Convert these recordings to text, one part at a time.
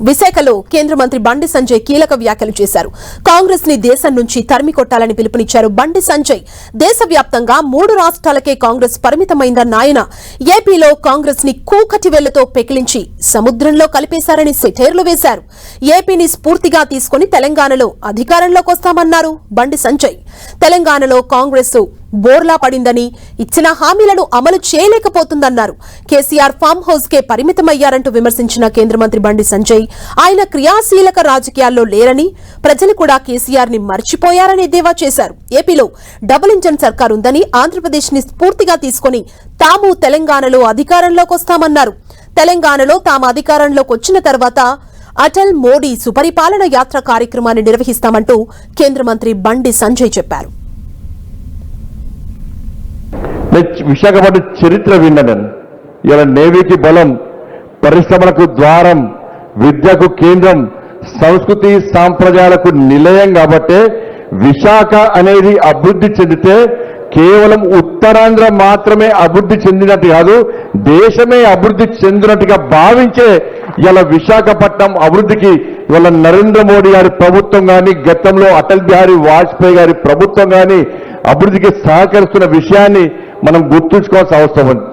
విశాఖలో కేంద్ర మంత్రి బండి సంజయ్ కీలక వ్యాఖ్యలు చేశారు. కాంగ్రెస్ ని దేశం నుంచి తరిమి కొట్టాలని పిలుపునిచ్చారు బండి సంజయ్. దేశవ్యాప్తంగా 3 రాష్ట్రాలకే కాంగ్రెస్ పరిమితమైందన్న ఆయన ఏపీలో కాంగ్రెస్ ని కూకటి వేళ్లతో పెకిలించి సముద్రంలో కలిపేశారని సెటైర్లు వేశారు. ఏపీని స్ఫూర్తిగా తీసుకుని తెలంగాణలో అధికారంలోకి వస్తామన్నారు బండి సంజయ్. తెలంగాణలో కాంగ్రెస్ బోర్లా పడిందని, ఇచ్చిన హామీలను అమలు చేయలేకపోతుందన్నారు. కేసీఆర్ ఫామ్ హౌస్ కే పరిమితమయ్యారంటూ విమర్శించిన కేంద్ర మంత్రి బండి సంజయ్ ఆయన క్రియాశీలక రాజకీయాల్లో లేరని, ప్రజలు కూడా కేసీఆర్ ని మర్చిపోయారని ఎద్దేవా చేశారు. ఏపీలో డబుల్ ఇంజన్ సర్కార్ ఉందని, ఆంధ్రప్రదేశ్ ని స్ఫూర్తిగా తీసుకుని తాము తెలంగాణలో అధికారంలోకి వస్తామన్నారు. తెలంగాణలో తాము అధికారంలోకి వచ్చిన తర్వాత అటల్ మోడీ సుపరిపాలన యాత్ర కార్యక్రమాన్ని నిర్వహిస్తామంటూ కేంద్ర మంత్రి బండి సంజయ్ చెప్పారు. విశాఖపట్నం చరిత్ర విన్నాను. ఇలా నేవీకి బలం, పరిశ్రమలకు ద్వారం, విద్యకు కేంద్రం, సంస్కృతి సాంప్రదాయాలకు నిలయం. కాబట్టే విశాఖ అనేది అభివృద్ధి చెందితే కేవలం ఉత్తరాంధ్ర మాత్రమే అభివృద్ధి చెందినట్టు కాదు, దేశమే అభివృద్ధి చెందినట్టుగా భావించే ఇలా విశాఖపట్నం అభివృద్ధికి ఇవాళ నరేంద్ర మోడీ గారి ప్రభుత్వం కానీ, గతంలో అటల్ బిహారీ వాజ్పేయి గారి ప్రభుత్వం కానీ అభివృద్ధికి సహకరిస్తున్న విషయాన్ని మనం గుర్తుంచుకోవాల్సిన అవసరం ఉంది.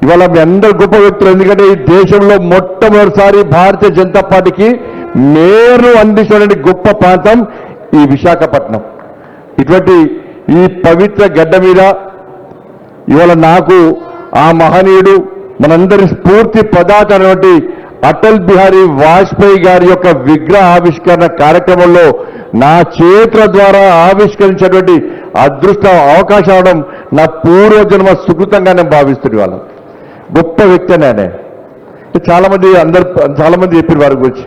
ఇవాళ మీ అందరు గొప్ప వ్యక్తులు, ఎందుకంటే ఈ దేశంలో మొట్టమొదటిసారి భారతీయ జనతా పార్టీకి మేయర్ను అందించినటువంటి గొప్ప ప్రాంతం ఈ విశాఖపట్నం. ఇటువంటి ఈ పవిత్ర గడ్డ మీద ఇవాళ నాకు ఆ మహనీయుడు, మనందరి స్ఫూర్తి ప్రదాత అయినటువంటి అటల్ బిహారీ వాజ్పేయి గారి యొక్క విగ్రహ ఆవిష్కరణ కార్యక్రమంలో నా చేతుల ద్వారా ఆవిష్కరించేటువంటి అదృష్ట అవకాశం అవడం నా పూర్వజన్మ సుకృతంగా నేను భావిస్తుంది. వాళ్ళ గొప్ప వ్యక్తి నేనే. చాలా మంది చెప్పిన వారి గురించి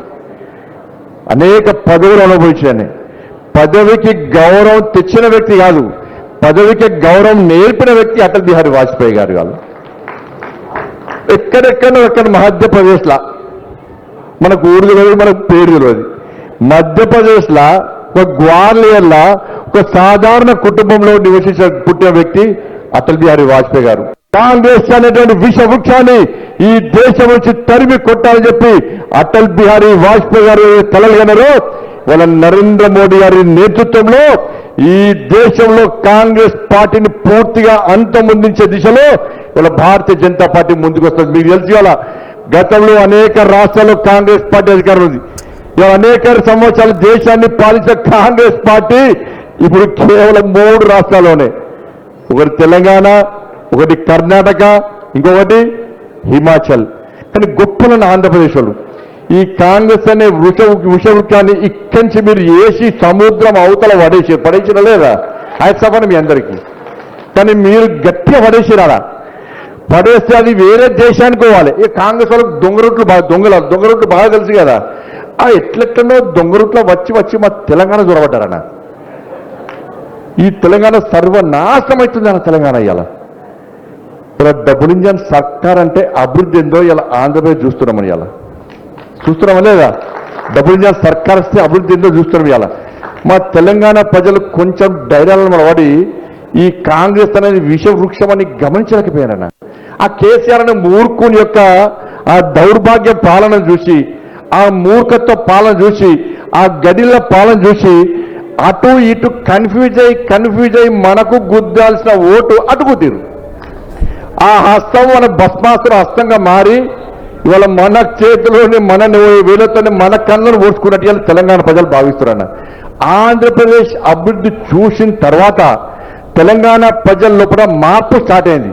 అనేక పదవులు అనుభవించాను. పదవికి గౌరవం తెచ్చిన వ్యక్తి కాదు, పదవికి గౌరవం నేర్పిన వ్యక్తి అటల్ బిహారీ వాజ్పేయి గారు. వాళ్ళు ఎక్కడ మధ్యప్రదేశ్లా, మనకు ఊరు తెలియదు, మనకు పేరు తెలియదు. మధ్యప్రదేశ్లా ఒక గ్వాలియర్లా ఒక సాధారణ కుటుంబంలో పుట్టిన వ్యక్తి అటల్ బిహారీ వాజ్పేయి గారు. కాంగ్రెస్ అనేటువంటి విషవృక్షాన్ని ఈ దేశం నుంచి తరిమి కొట్టాలని చెప్పి అటల్ బిహారీ వాజ్పేయి గారు కలగనరు. వాళ్ళ నరేంద్ర మోడీ గారి నేతృత్వంలో ఈ దేశంలో కాంగ్రెస్ పార్టీని పూర్తిగా అంతమొందించే దిశలో వాళ్ళ భారతీయ జనతా పార్టీ ముందుకు వస్తుంది. మీకు తెలిసి వాళ్ళ గతంలో అనేక రాష్ట్రాల్లో కాంగ్రెస్ పార్టీ అధికారం ఉంది. అనేక సంవత్సరాలు దేశాన్ని పాలించిన కాంగ్రెస్ పార్టీ ఇప్పుడు కేవలం 3 రాష్ట్రాల్లోనే, ఒకటి తెలంగాణ, ఒకటి కర్ణాటక, ఇంకొకటి హిమాచల్. కానీ గొప్పలను ఆంధ్రప్రదేశ్ వాళ్ళు ఈ కాంగ్రెస్ అనే విషవృక్షాన్ని ఇక్కడి నుంచి మీరు ఏసి సముద్రం అవతల పడేసిన లేదా ఆయన మీ అందరికీ. కానీ మీరు గట్టిగా పడేసిరారా, పడేస్తే అది వేరే దేశానికి పోవాలి. ఈ కాంగ్రెస్ వాళ్ళకి దొంగ రూట్లు బాగా తెలుసు కదా. ఎట్లెట్లనో దొంగ రూట్లో వచ్చి మా తెలంగాణ దొరబడ్డారన్న. ఈ తెలంగాణ సర్వనాశనం అవుతుందన్న తెలంగాణ. ఇలా డబుల్ ఇంజన్ సర్కార్ అంటే అభివృద్ధి ఏందో ఇలా ఆంధ్రప్రదేశ్ చూస్తున్నామని ఇలా చూస్తున్నామా లేదా? డబుల్ ఇంజన్ సర్కార్ వస్తే అభివృద్ధి ఏందో చూస్తున్నాం. ఇలా మా తెలంగాణ ప్రజలు కొంచెం ధైర్యాలను వాడి ఈ కాంగ్రెస్ అనేది విషవృక్షం అని గమనించలేకపోయారన్న. ఆ కేసీఆర్ అనే మూర్ఖుని యొక్క ఆ దౌర్భాగ్య పాలన చూసి, ఆ మూర్ఖత్వ పాలన చూసి, ఆ గడిల పాలన చూసి అటు ఇటు కన్ఫ్యూజ్ అయ్యి మనకు గుద్దాల్సిన ఓటు అటుకుతీరు. ఆ హస్తం మన భస్మాసుర హస్తంగా మారి ఇవాళ మన చేతిలోని మన వేలతోనే మన కళ్ళను ఓడ్చుకున్నట్టు ఇవాళ తెలంగాణ ప్రజలు భావిస్తున్నారన్న. ఆంధ్రప్రదేశ్ అభివృద్ధి చూసిన తర్వాత తెలంగాణ ప్రజల లోపల మార్పు స్టార్ట్ అయింది.